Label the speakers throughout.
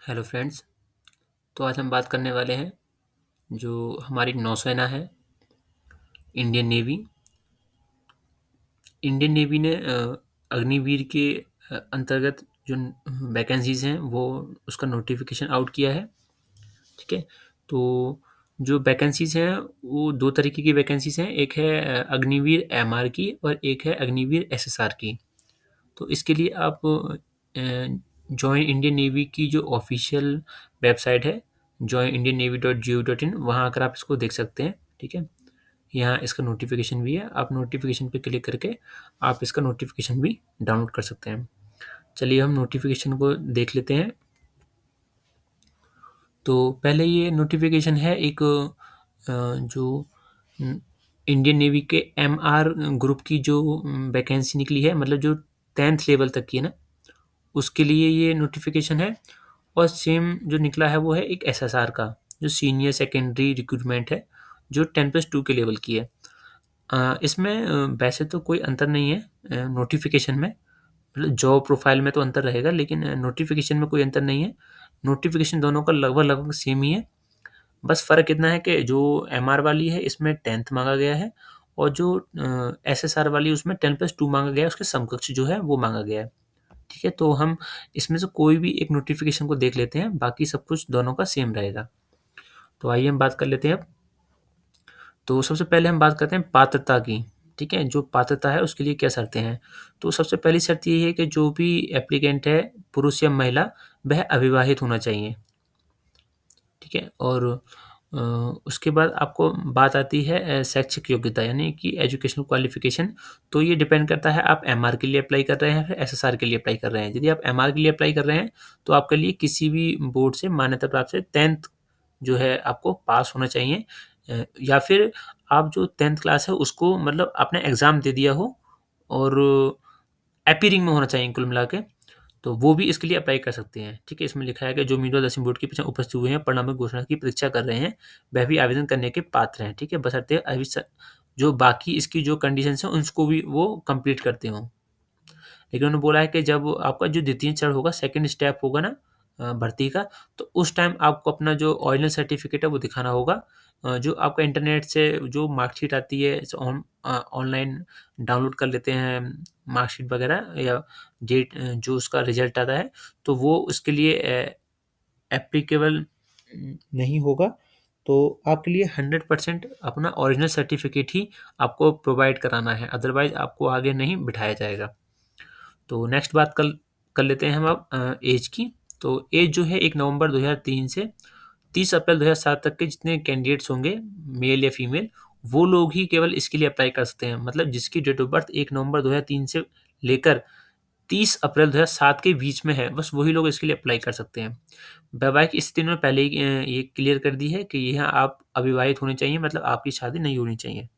Speaker 1: Hello friends. तो आज हम बात करने वाले हैं जो हमारी नौसेना है, इंडियन नेवी। इंडियन नेवी ने अग्निवीर के अंतर्गत जो वैकेंसीज हैं वो उसका नोटिफिकेशन आउट किया है। ठीक है। तो जो वैकेंसीज हैं वो दो तरीके की वैकेंसीज हैं, एक है अग्निवीर एमआर की और एक है अग्निवीर एसएसआर की। तो इसके लिए आप जॉइन इंडियन नेवी की जो ऑफिशियल वेबसाइट है joinIndianNavy.gov.in, वहाँ आकर आप इसको देख सकते हैं। ठीक है। यहाँ इसका नोटिफिकेशन भी है, आप नोटिफिकेशन पे क्लिक करके आप इसका नोटिफिकेशन भी डाउनलोड कर सकते हैं। चलिए हम नोटिफिकेशन को देख लेते हैं। तो पहले ये नोटिफिकेशन है एक जो इंडियन नेवी के एमआर ग्रुप की जो वैकेंसी निकली है, मतलब जो 10th लेवल तक की है ना, उसके लिए ये नोटिफिकेशन है। और सेम जो निकला है वो है एक एसएसआर का, जो सीनियर सेकेंडरी रिक्रूटमेंट है, जो 10+2 के लेवल की है। इसमें वैसे तो कोई अंतर नहीं है नोटिफिकेशन में, मतलब जॉब प्रोफाइल में तो अंतर रहेगा, लेकिन नोटिफिकेशन में कोई अंतर नहीं है। नोटिफिकेशन दोनों का लगभग लगभग सेम ही है। बस फ़र्क इतना है कि जो एमआर वाली है इसमें 10th मांगा गया है, और जो एसएसआर वाली उसमें 10+2 मांगा गया है, उसके समकक्ष जो है वो मांगा गया है। ठीक है। तो हम इसमें से कोई भी एक नोटिफिकेशन को देख लेते हैं, बाकी सब कुछ दोनों का सेम रहेगा। तो आइए हम बात कर लेते हैं अब। तो सबसे पहले हम बात करते हैं पात्रता की। ठीक है। जो पात्रता है उसके लिए क्या शर्तें हैं। तो सबसे पहली शर्त ये है कि जो भी एप्लीकेंट है, पुरुष या महिला, वह अविवाहित होना चाहिए। ठीक है। और उसके बाद आपको बात आती है शैक्षिक योग्यता, यानी कि एजुकेशनल क्वालिफिकेशन। तो ये डिपेंड करता है आप एमआर के लिए अप्लाई कर रहे हैं फिर एसएसआर के लिए अप्लाई कर रहे हैं। यदि आप एमआर के लिए अप्लाई कर रहे हैं तो आपके लिए किसी भी बोर्ड से मान्यता प्राप्त से 10th जो है आपको पास होना चाहिए, या फिर आप जो 10th क्लास है उसको मतलब आपने एग्ज़ाम दे दिया हो, और अपीयरिंग में होना चाहिए कुल मिला के। तो वो भी इसके लिए अप्लाई कर सकते हैं। ठीक है। इसमें लिखा है कि जो उम्मीदवार 10वीं बोर्ड की परीक्षा में उपस्थित हुए हैं, परिणाम की घोषणा की प्रतीक्षा कर रहे हैं, वह भी आवेदन करने के पात्र हैं। ठीक है। बशर्ते अभी जो बाकी इसकी जो कंडीशंस हैं उसको भी वो कंप्लीट करते हों। लेकिन उन्होंने बोला है कि जब आपका जो द्वितीय चरण होगा, सेकंड स्टेप होगा ना भर्ती का, तो उस टाइम आपको अपना जो ओरिजिनल सर्टिफिकेट है वो दिखाना होगा। जो आपका इंटरनेट से जो मार्कशीट आती है ऑनलाइन डाउनलोड कर लेते हैं मार्कशीट वगैरह, या जो उसका रिजल्ट आता है, तो वो उसके लिए एप्लीकेबल नहीं होगा। तो आपके लिए 100% अपना ओरिजिनल सर्टिफिकेट ही आपको प्रोवाइड कराना है, अदरवाइज आपको आगे नहीं बिठाया जाएगा। तो नेक्स्ट बात कर लेते हैं हम अब एज की। तो एज जो है 1 नवंबर 2003 से 30 अप्रैल 2007 तक के जितने कैंडिडेट्स होंगे, मेल या फीमेल, वो लोग ही केवल इसके लिए अप्लाई कर सकते हैं। मतलब जिसकी डेट ऑफ बर्थ 1 नवंबर 2003 से लेकर 30 अप्रैल 2007 के बीच में है, बस वही लोग इसके लिए अप्लाई कर सकते हैं। वैवाहिक स्थिति उन्होंने पहले ही ये क्लियर कर दी है कि यहाँ आप अविवाहित होने चाहिए, मतलब आपकी शादी नहीं होनी चाहिए।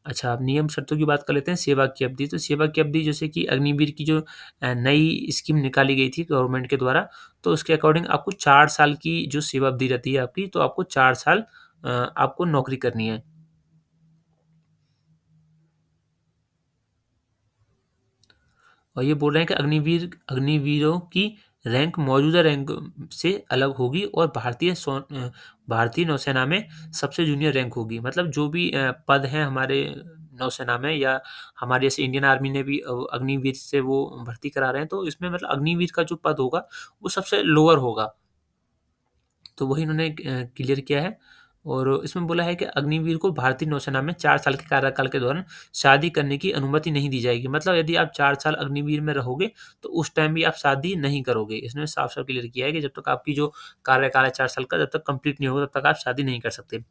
Speaker 1: अच्छा, अब नियम शर्तों की बात कर लेते हैं। सेवा की अवधि, तो सेवा की अवधि जैसे कि अग्निवीर की जो नई स्कीम निकाली गई थी गवर्नमेंट के द्वारा, तो उसके अकॉर्डिंग आपको 4 साल की जो सेवा अवधि रहती है आपकी, तो आपको 4 साल आपको नौकरी करनी है। और ये बोल रहे हैं कि अग्निवीरों की रैंक मौजूदा रैंक से अलग होगी, और भारतीय नौसेना में सबसे जूनियर रैंक होगी। मतलब जो भी पद हैं हमारे नौसेना में, या हमारे जैसे इंडियन आर्मी ने भी अग्निवीर से वो भर्ती करा रहे हैं, तो इसमें मतलब अग्निवीर का जो पद होगा वो सबसे लोअर होगा। तो वही इन्होंने क्लियर किया है। और इसमें बोला है कि अग्निवीर को भारतीय नौसेना में 4 साल के कार्यकाल के दौरान शादी करने की अनुमति नहीं दी जाएगी। मतलब यदि आप 4 साल अग्निवीर में रहोगे, तो उस टाइम भी आप शादी नहीं करोगे। इसने साफ-साफ क्लियर किया है कि जब तक आपकी जो कार्यकाल है 4 साल का, जब तक कंप्लीट नहीं होगा, तब तक आप शादी नहीं कर सकते।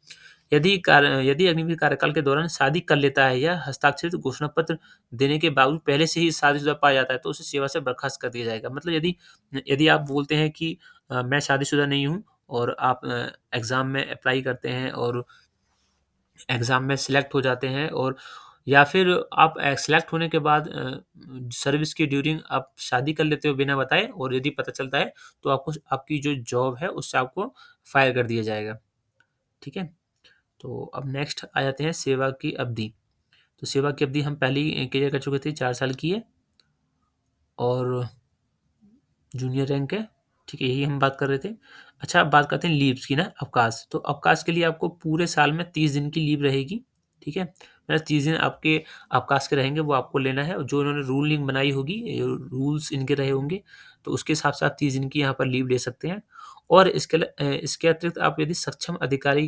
Speaker 1: यदि अग्निवीर कार्यकाल के दौरान शादी कर लेता है, या हस्ताक्षरित घोषणा पत्र देने के बावजूद पहले से ही शादीशुदा पाया जाता है, तो उसे सेवा से बर्खास्त कर दिया जाएगा। मतलब यदि यदि आप बोलते हैं कि मैं शादीशुदा नहीं हूँ, और आप एग्ज़ाम में अप्लाई करते हैं और एग्ज़ाम में सिलेक्ट हो जाते हैं, और या फिर आप सिलेक्ट होने के बाद सर्विस के ड्यूरिंग आप शादी कर लेते हो बिना बताए, और यदि पता चलता है तो आपको आपकी जो जॉब है उससे आपको फायर कर दिया जाएगा। ठीक है? तो अब नेक्स्ट आ जाते हैं सेवा की अवधि। तो सेवा की अवधि हम पहले ही क्लियर कर चुके थे, 4 साल की है, और जूनियर रैंक है। ठीक है, यही हम बात कर रहे थे। अच्छा, अब बात करते हैं लीव्स की ना, अवकाश। तो अवकाश के लिए आपको पूरे साल में 30 दिन की लीव रहेगी, ठीक है? मतलब 30 दिन आपके अवकाश के रहेंगे, वो आपको लेना है और जो इन्होंने रूलिंग बनाई होगी, रूल्स इनके रहे होंगे, तो उसके हिसाब से आप 30 दिन की यहाँ पर लीव ले सकते हैं। और इसके अतिरिक्त आप यदि सक्षम अधिकारी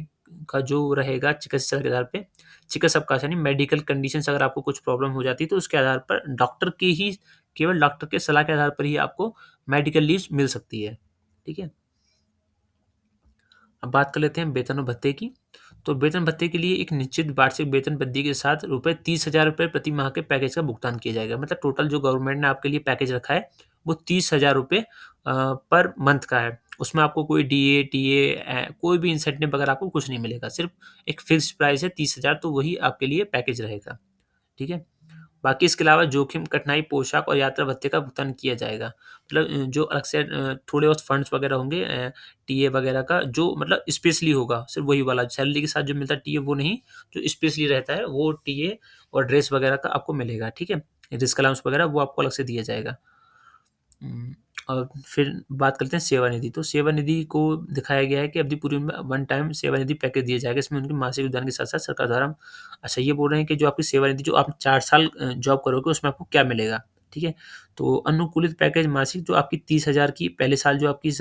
Speaker 1: का जो रहेगा चिकित्सा के आधार पे, चिकित्सा अवकाश यानी मेडिकल कंडीशंस, अगर आपको कुछ प्रॉब्लम हो जाती है, तो उसके आधार पर डॉक्टर की ही, केवल डॉक्टर के सलाह के आधार पर ही आपको मेडिकल लीव्स मिल सकती है, ठीक है? अब बात कर लेते हैं वेतन और भत्ते की। तो वेतन भत्ते के लिए एक निश्चित वार्षिक वेतन वृद्धि के साथ रुपए 30,000 प्रति माह के पैकेज का भुगतान किया जाएगा। मतलब टोटल जो गवर्नमेंट ने आपके लिए पैकेज रखा है, वो 30,000 पर मंथ का है। उसमें आपको कोई डीए, टीए कोई भी इंसेंटिव वगैरह आपको कुछ नहीं मिलेगा। सिर्फ़ एक फिक्स्ड प्राइस है 30,000, तो वही आपके लिए पैकेज रहेगा, ठीक है? बाकी इसके अलावा जोखिम, कठिनाई, पोशाक और यात्रा भत्ते का भुगतान किया जाएगा। मतलब जो अलग से थोड़े बहुत फंड्स वगैरह होंगे, टीए वगैरह का, जो मतलब स्पेशली होगा, सिर्फ़ वही वाला सैलरी के साथ जो मिलता है टीए वो नहीं, जो स्पेशली रहता है वो टीए और ड्रेस वगैरह का आपको मिलेगा, ठीक है? रिस्क अलाउंस वगैरह वो आपको अलग से दिया जाएगा। उम, और फिर बात करते हैं सेवानिधि। तो सेवानिधि को दिखाया गया है कि अवधि पूर्व में वन टाइम सेवानिधि पैकेज दिया जाएगा। इसमें उनकी मासिक योगदान के साथ-साथ सरकार द्वारा, अच्छा, ये बोल रहे हैं कि जो आपकी सेवानिधि, जो आप 4 साल जॉब करोगे उसमें आपको क्या मिलेगा, ठीक है? तो अनुकूलित पैकेज मासिक जो आपकी 30,000 की पहले साल जो आपकी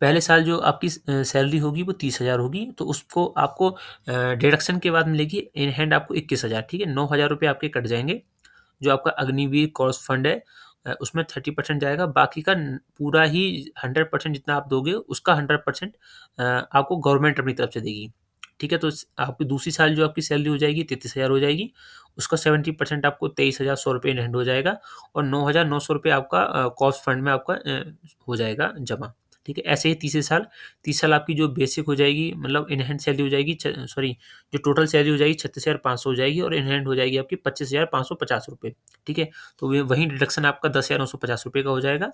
Speaker 1: पहले साल जो आपकी सैलरी होगी वो 30,000 होगी, तो उसको आपको डिडक्शन के बाद मिलेगी इन हैंड आपको 21,000, ठीक है? 9,000 रुपए आपके कट जाएँगे। जो आपका अग्निवीर कोर्स फंड है, उसमें 30% जाएगा, बाकी का पूरा ही 100% जितना आप दोगे उसका 100% आपको गवर्नमेंट अपनी तरफ से देगी, ठीक है? तो आपकी दूसरी साल जो आपकी सैलरी हो जाएगी 33,000 हो जाएगी, उसका 70% आपको 23,100 रुपये इन हैंड हो जाएगा और 9,900 रुपये आपका कोर्स फंड में आपका हो जाएगा जमा, ठीक है? ऐसे ही तीसरे साल आपकी जो बेसिक हो जाएगी, मतलब इन हैंड सैलरी हो जाएगी, सॉरी, जो टोटल सैलरी हो जाएगी 36,500 हो जाएगी और इन हैंड हो जाएगी आपकी 25,550 रुपए, ठीक है? तो वे वहीं डिडक्शन आपका 10,950 रुपए का हो जाएगा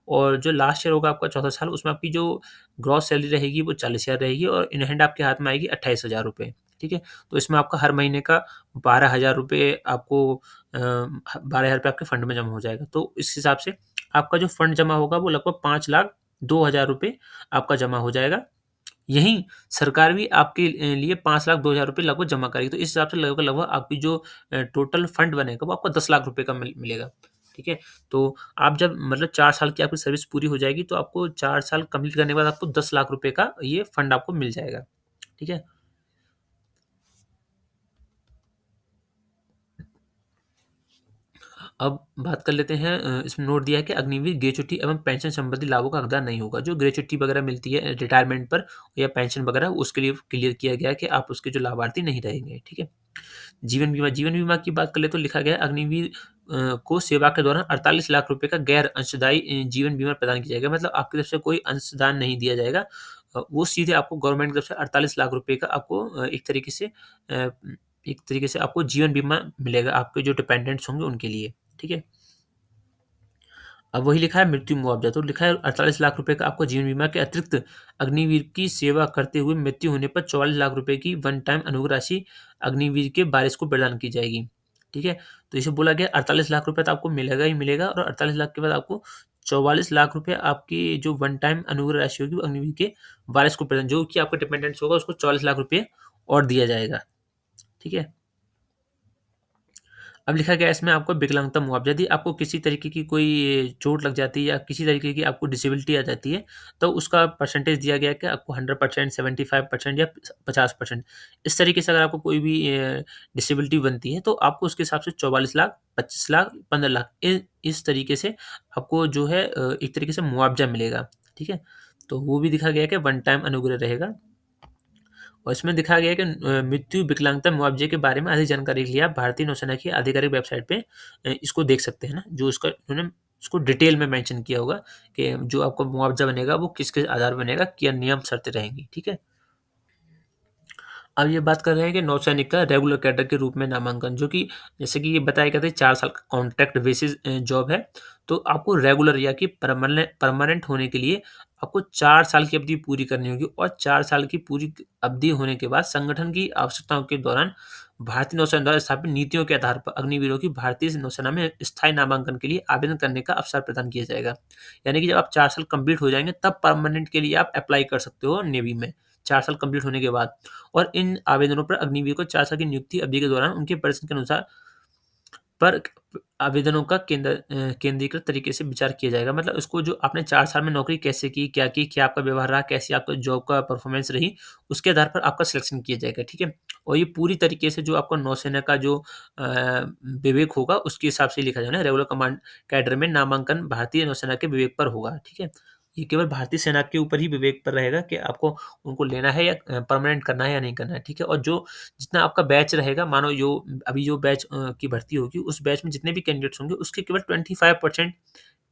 Speaker 1: और जो लास्ट ईयर होगा आपका चौथा साल, उसमें आपकी जो ग्रॉस सैलरी रहेगी वो 40,000 रहेगी और इन हैंड आपके हाथ में आएगी 28,000 रुपए, ठीक है? तो इसमें आपका हर महीने का 12,000 रुपए आपको 12,000 रुपए आपके फंड में जमा हो जाएगा। तो इस हिसाब से आपका जो फंड जमा होगा वो लगभग 5,02,000 रुपए आपका जमा हो जाएगा। यहीं सरकार भी आपके लिए 5,02,000 रुपए लगभग जमा करेगी। तो इस हिसाब से लगभग-लगभग आपकी जो टोटल फंड बनेगा वो आपको 10 लाख रुपए का मिलेगा। ठीक है? तो आप जब मतलब 4 साल की आपकी सर्विस पूरी हो जाएगी तो आपको 4 साल कंप्लीट करने के बाद आपको 10 लाख रुपए का ये फंड आपको मिल जाएगा। ठीक है? अब बात कर लेते हैं, इसमें नोट दिया है कि अग्निवीर ग्रेच्युटी एवं पेंशन संबंधी लाभों का हकदार नहीं होगा। जो ग्रेच्युटी वगैरह मिलती है रिटायरमेंट पर या पेंशन वगैरह, उसके लिए क्लियर किया गया है कि आप उसके जो लाभार्थी नहीं रहेंगे। ठीक है? जीवन बीमा की बात करें तो लिखा गया है अग्निवीर को सेवा के दौरान 48 लाख रुपए का गैर अंशदायी जीवन बीमा प्रदान किया जाएगा। मतलब आपकी तरफ से कोई अंशदान नहीं दिया जाएगा। वो सीधे आपको गवर्नमेंट की तरफ से 48 लाख रुपए का आपको एक तरीके से आपको जीवन बीमा मिलेगा आपके जो डिपेंडेंट्स होंगे उनके लिए। ठीक है? अब वही लिखा है मृत्यु मुआवजा, तो लिखा है 48 लाख रुपए का आपको जीवन बीमा के अतिरिक्त अग्निवीर की सेवा करते हुए मृत्यु होने पर 44 लाख रुपए की वन टाइम अनुग्रह राशि अग्निवीर के वारिस को प्रदान की जाएगी। ठीक है? तो इसे बोला गया 48 लाख रुपए तो आपको मिलेगा ही मिलेगा और 48 लाख के बाद आपको 44 लाख रुपए आपकी जो वन टाइम अनुग्रह राशि होगी वो अग्निवीर के वारिस को प्रदान, जो कि आपका डिपेंडेंट्स होगा उसको 44 लाख रुपए और दिया जाएगा। ठीक है? अब लिखा गया है इसमें आपको विकलांगता मुआवजा, यदि आपको किसी तरीके की कोई चोट लग जाती है या किसी तरीके की आपको डिसेबिलिटी आ जाती है, तो उसका परसेंटेज दिया गया है कि आपको 100%, 75% या 50%। इस तरीके से अगर आपको कोई भी डिसेबिलिटी बनती है, तो आपको उसके हिसाब से 44 लाख, 25 लाख, 15 लाख इस तरीके से आपको जो है एक तरीके से मुआवजा मिलेगा। ठीक है? तो वो भी दिखा गया है कि वन टाइम अनुग्रह रहेगा। और इसमें दिखाया गया है कि मृत्यु विकलांगता मुआवजे के बारे में अधिक जानकारी के लिए आप भारतीय नौसेना की आधिकारिक वेबसाइट पे इसको देख सकते हैं ना, जो उसका उन्होंने उसको डिटेल में मेंशन किया होगा कि जो आपको मुआवजा बनेगा वो किसके आधार पर बनेगा, क्या नियम शर्तें रहेंगी। ठीक है? अब ये बात कर रहे हैं कि नौसैनिक का रेगुलर कैडर के रूप में नामांकन, जो कि जैसे कि ये बताया गया था 4 साल का कॉन्ट्रैक्ट बेसिस जॉब है। तो आपको रेगुलर या कि परमानेंट होने के लिए आपको 4 साल की अवधि पूरी करनी होगी और 4 साल की पूरी अवधि होने के बाद संगठन की आवश्यकताओं के दौरान भारतीय नौसेना द्वारा स्थापित नीतियों के आधार पर अग्निवीरों की भारतीय नौसेना में स्थायी नामांकन के लिए आवेदन करने का अवसर प्रदान किया जाएगा। यानी कि जब आप 4 साल कंप्लीट हो जाएँगे तब परमानेंट के लिए आप अप्लाई कर सकते हो नेवी में, 4 साल कंप्लीट होने के बाद। और इन आवेदनों पर अग्निवीर को 4 साल की नियुक्ति अवधि के दौरान उनके प्रदर्शन के अनुसार पर आवेदनों का केंद्रीकृत तरीके से विचार किया जाएगा। मतलब उसको जो आपने 4 साल में नौकरी कैसे की, क्या आपका व्यवहार रहा, कैसी आपका जॉब का परफॉर्मेंस रही, उसके आधार पर आपका सिलेक्शन किया जाएगा, ठीक है? और ये पूरी तरीके से जो आपका नौसेना का जो विवेक होगा, उसके हिसाब से लिखा जाएगा ना, रेगुलर कमांड कैडर में नामांकन भारतीय नौसेना के विवेक पर होगा, ठीक है? ये केवल भारतीय सेना के ऊपर ही विवेक पर रहेगा कि आपको उनको लेना है या परमानेंट करना है या नहीं करना है, ठीक है? और जो जितना आपका बैच रहेगा, मानो जो अभी जो बैच की भर्ती होगी, उस बैच में जितने भी कैंडिडेट्स होंगे, उसके केवल 25%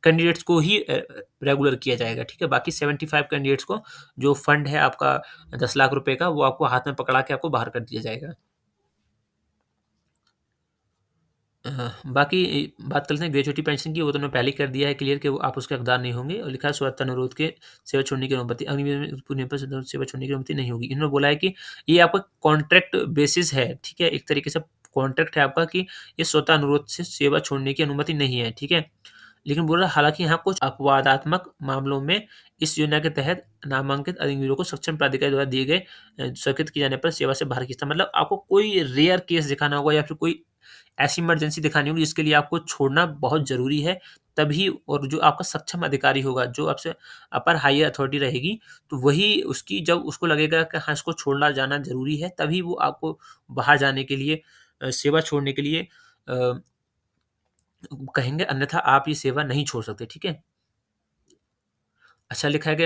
Speaker 1: कैंडिडेट्स को ही रेगुलर किया जाएगा, ठीक है? बाकी 75 कैंडिडेट्स को जो फंड है आपका 10 लाख रुपए का, वो आपको हाथ में पकड़ा के आपको बाहर कर दिया जाएगा। बाकी बात कर लेते हैं ग्रेच्युटी पेंशन की, वो तो मैंने पहले ही कर दिया है क्लियर कि वो आप उसके हकदार नहीं होंगे और लिखा है स्वतः अनुरोध के सेवा छोड़ने की अनुमति अग्निवीर में पूर्ण पर सेवा छोड़ने की अनुमति नहीं होगी। इन्होंने बोला है कि ये आपका कॉन्ट्रैक्ट बेसिस है, ठीक है? एक तरीके से कॉन्ट्रैक्ट है आपका कि ये स्वतः अनुरोध से सेवा छोड़ने की अनुमति नहीं है, ठीक है? लेकिन बोल रहा है हालाँकि यहाँ कुछ अपवादात्मक मामलों में इस योजना के तहत नामांकित अग्निवीरों को सक्षम प्राधिकारी द्वारा दिए गए स्वीकृत किए जाने पर सेवा से बाहर की मतलब आपको कोई रेयर केस दिखाना होगा या फिर कोई ऐसी इमरजेंसी दिखानी होगी जिसके लिए आपको छोड़ना बहुत ज़रूरी है, तभी और जो आपका सक्षम अधिकारी होगा, जो आपसे अपर हायर अथॉरिटी रहेगी, तो वही उसकी जब उसको लगेगा कि हाँ, इसको छोड़ना जाना ज़रूरी है, तभी वो आपको बाहर जाने के लिए सेवा छोड़ने के लिए कहेंगे, अन्यथा आप ये सेवा नहीं छोड़ सकते, ठीक है? अच्छा लिखा है कि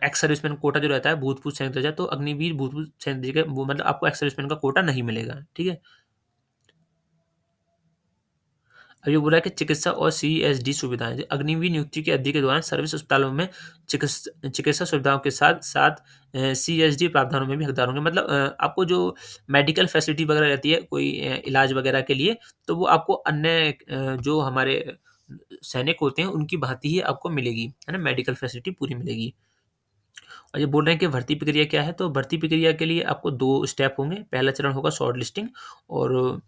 Speaker 1: एक्स सर्विसमैन कोटा जो रहता है भूतपूर्व सैनिक दर्जा, तो अग्निवीर भूतपूर्व सैनिक दर्जा वो मतलब आपको एक्स सर्विसमैन का कोटा नहीं मिलेगा, ठीक है? अब ये बोला है कि चिकित्सा और सीएसडी सुविधाएँ, जो अग्निवीर नियुक्ति की अवधि के दौरान सर्विस अस्पतालों में चिकित्सा सुविधाओं के साथ-साथ सीएसडी प्रावधानों में भी हकदार होंगे। मतलब आपको जो मेडिकल फैसिलिटी वगैरह रहती है, कोई इलाज वगैरह के लिए, तो वो आपको अन्य जो हमारे सैनिक होते हैं, उनकी भाँति ही आपको मिलेगी, है ना? मेडिकल फैसिलिटी पूरी मिलेगी। और ये बोल रहे हैं कि भर्ती प्रक्रिया क्या है, तो भर्ती प्रक्रिया के लिए आपको 2 स्टेप होंगे। पहला चरण होगा शॉर्ट लिस्टिंग और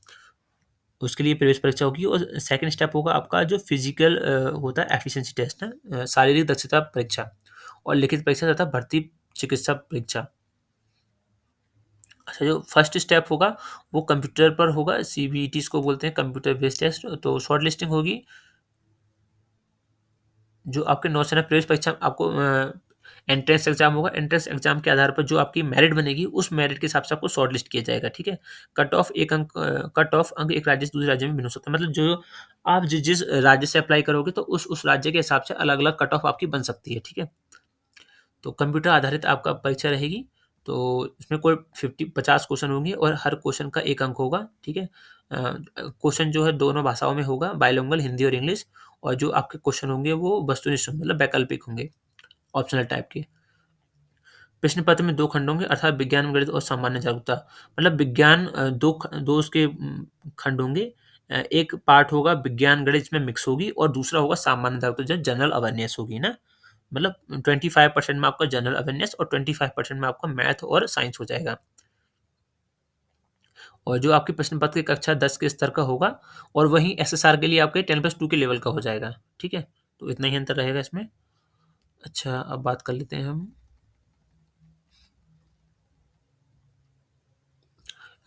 Speaker 1: उसके लिए प्रवेश परीक्षा होगी और सेकंड स्टेप होगा आपका जो फिजिकल होता है एफिशिएंसी टेस्ट है शारीरिक दक्षता परीक्षा और लिखित परीक्षा तथा भर्ती चिकित्सा परीक्षा। अच्छा जो फर्स्ट स्टेप होगा वो कंप्यूटर पर होगा, सीबीटी इसको बोलते हैं कंप्यूटर बेस्ड टेस्ट। तो शॉर्ट लिस्टिंग होगी जो आपके नौसेना प्रवेश परीक्षा आपको एंट्रेंस एग्जाम होगा। एंट्रेंस एग्जाम के आधार पर जो आपकी मेरिट बनेगी उस मेरिट के हिसाब से आपको शॉर्ट लिस्ट किया जाएगा, ठीक है? कट ऑफ अंक एक राज्य से दूसरे राज्य में भिन्न हो सकता है। मतलब जो आप जिस राज्य से अप्लाई करोगे तो उस राज्य के हिसाब से अलग अलग कट ऑफ आपकी बन सकती है, ठीक है? तो कंप्यूटर आधारित आपका परीक्षा रहेगी। तो इसमें कोई 50 क्वेश्चन होंगे और हर क्वेश्चन का 1 अंक होगा, ठीक है? क्वेश्चन जो है दोनों भाषाओं में होगा, बाइलिंगुअल हिंदी और इंग्लिश। और जो आपके क्वेश्चन होंगे वो वस्तुनिष्ठ मतलब वैकल्पिक होंगे, ऑप्शनल टाइप के। प्रश्न पत्र में 2 खंड होंगे अर्थात विज्ञान, गणित और सामान्य जागरूकता। मतलब विज्ञान 2 उसके खंड होंगे। एक पार्ट होगा विज्ञान, गणित इसमें मिक्स होगी और दूसरा होगा सामान्य जागरूकता जो जनरल अवेयरनेस होगी ना। मतलब 25% में आपका जनरल अवेयरनेस और 25% में आपका मैथ और साइंस हो जाएगा। और जो आपके प्रश्न पत्र की कक्षा 10 के स्तर का होगा और वहीं एसएसआर के लिए आपके 10+2 के लेवल का हो जाएगा, ठीक है? तो इतना ही अंतर रहेगा इसमें। अच्छा, अब बात कर लेते हैं हम।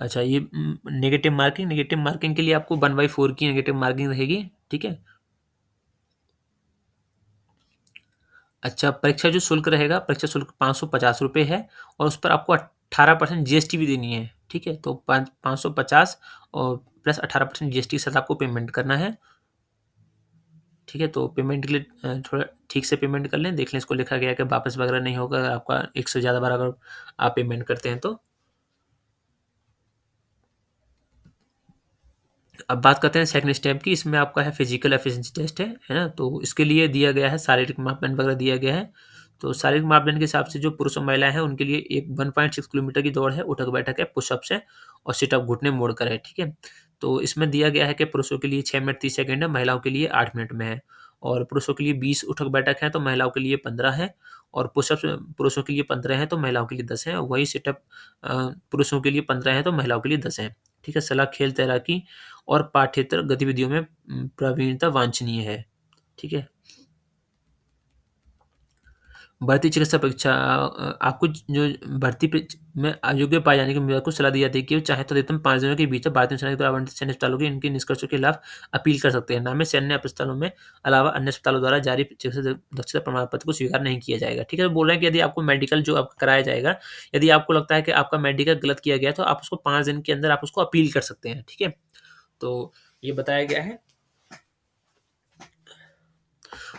Speaker 1: अच्छा ये नेगेटिव मार्किंग के लिए आपको 1/4 की नेगेटिव मार्किंग रहेगी, ठीक है? अच्छा परीक्षा जो शुल्क रहेगा, परीक्षा शुल्क ₹550 है और उस पर आपको 18% जीएसटी भी देनी है, ठीक है? तो पाँच 550 और प्लस 18% जीएसटी के साथ आपको पेमेंट करना है, ठीक है? तो पेमेंट के लिए थोड़ा ठीक से पेमेंट कर लें, देख लें इसको लिखा गया है कि वापस वगैरह नहीं होगा अगर आपका 1 से ज़्यादा बार अगर आप पेमेंट करते हैं तो। अब बात करते हैं सेकंड स्टेप की, इसमें आपका है फिजिकल एफिशिएंसी टेस्ट है ना? तो इसके लिए दिया गया है शारीरिक मापदंड वगैरह दिया गया है। तो शारीरिक मापदंड के हिसाब से जो पुरुष और महिलाएँ हैं उनके लिए एक 1.6 किलोमीटर की दौड़ है, उठक-बैठक है, पुशअप्स है और सिटअप घुटने मोड़कर है, ठीक है? तो इसमें दिया गया है कि पुरुषों के लिए 6 मिनट 30 सेकंड है, महिलाओं के लिए 8 मिनट में है और पुरुषों के लिए 20 उठक-बैठक है, तो महिलाओं के लिए 15 है और पुशअप्स पुरुषों के लिए 15 हैं, तो महिलाओं के लिए 10 हैं और वही सिटअप पुरुषों के लिए 15 हैं, तो महिलाओं के लिए 10 हैं। ठीक है? सलाह, खेल, तैराकी और पाठ्येतर गतिविधियों में प्रवीणता वांछनीय है। ठीक है? भर्ती चिकित्सा परीक्षा आपको जो भर्ती में अयोग्य पाए जाने की उम्मीदवार को सलाह दी जाती है कि वो चाहे तो अधिकतम 5 दिनों के भीतर भारतीय सेना द्वारा आवंटित सैन्य अस्पतालों के इनके निष्कर्षों के खिलाफ अपील कर सकते हैं। नामित सैन्य अस्पतालों में अलावा अन्य अस्पतालों द्वारा जारी चिकित्सा दक्षता प्रमाण पत्र को स्वीकार नहीं किया जाएगा। ठीक है? तो बोल रहे हैं कि यदि आपको मेडिकल जो आपका कराया जाएगा, यदि आपको लगता है कि आपका मेडिकल गलत किया गया है, तो आप उसको 5 दिन के अंदर आप उसको अपील कर सकते हैं। ठीक है? तो ये बताया गया है।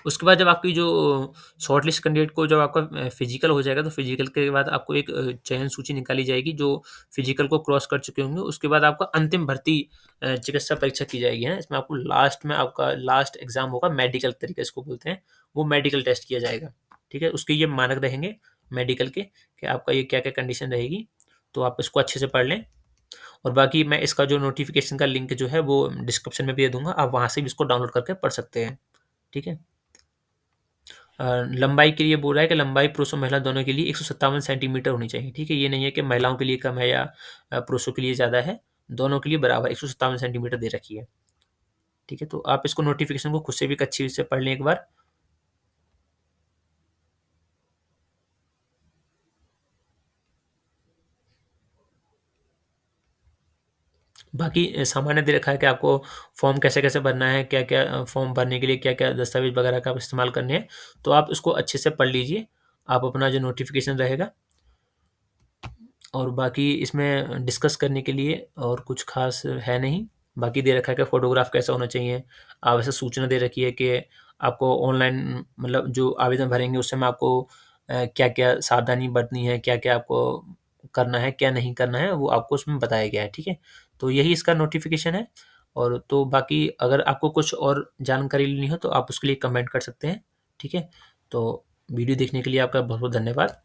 Speaker 1: उसके बाद जब आपकी जो शॉर्टलिस्ट कैंडिडेट को जब आपका फिजिकल हो जाएगा, तो फिजिकल के बाद आपको एक चयन सूची निकाली जाएगी जो फिजिकल को क्रॉस कर चुके होंगे। उसके बाद आपका अंतिम भर्ती चिकित्सा परीक्षा की जाएगी, है। इसमें आपको लास्ट में आपका लास्ट एग्ज़ाम होगा, मेडिकल तरीके इसको बोलते हैं, वो मेडिकल टेस्ट किया जाएगा। ठीक है? उसके ये मानक रहेंगे मेडिकल के कि आपका ये क्या-क्या कंडीशन रहेगी, तो आप इसको अच्छे से पढ़ लें। और बाकी मैं इसका जो नोटिफ़िकेशन का लिंक जो है वो डिस्क्रिप्शन में भी दे दूँगा, आप वहाँ से भी इसको डाउनलोड करके पढ़ सकते हैं। ठीक है? लंबाई के लिए बोल रहा है कि लंबाई पुरुष और महिला दोनों के लिए 157 सेंटीमीटर होनी चाहिए, ठीक है? ये नहीं है कि महिलाओं के लिए कम है या पुरुषों के लिए ज़्यादा है, दोनों के लिए बराबर 157 सेंटीमीटर दे रखी है, ठीक है? तो आप इसको नोटिफ़िकेशन को खुद से भी अच्छी से पढ़ लें एक बार। बाकी सामान्य दे रखा है कि आपको फॉर्म कैसे-कैसे भरना है, क्या-क्या फॉर्म भरने के लिए क्या-क्या दस्तावेज़ वगैरह का आप इस्तेमाल करने हैं, तो आप इसको अच्छे से पढ़ लीजिए। आप अपना जो नोटिफ़िकेशन रहेगा और बाकी इसमें डिस्कस करने के लिए और कुछ ख़ास है नहीं। बाकी दे रखा है कि फ़ोटोग्राफ कैसा होना चाहिए। आवश्यक सूचना दे रखी है कि आपको ऑनलाइन मतलब जो आवेदन भरेंगे उस समय आपको क्या-क्या सावधानी बरतनी है, क्या-क्या आपको करना है, क्या नहीं करना है, वो आपको उसमें बताया गया है, ठीक है? तो यही इसका नोटिफ़िकेशन है और तो बाकी अगर आपको कुछ और जानकारी लेनी हो तो आप उसके लिए कमेंट कर सकते हैं, ठीक है? तो वीडियो देखने के लिए आपका बहुत-बहुत धन्यवाद।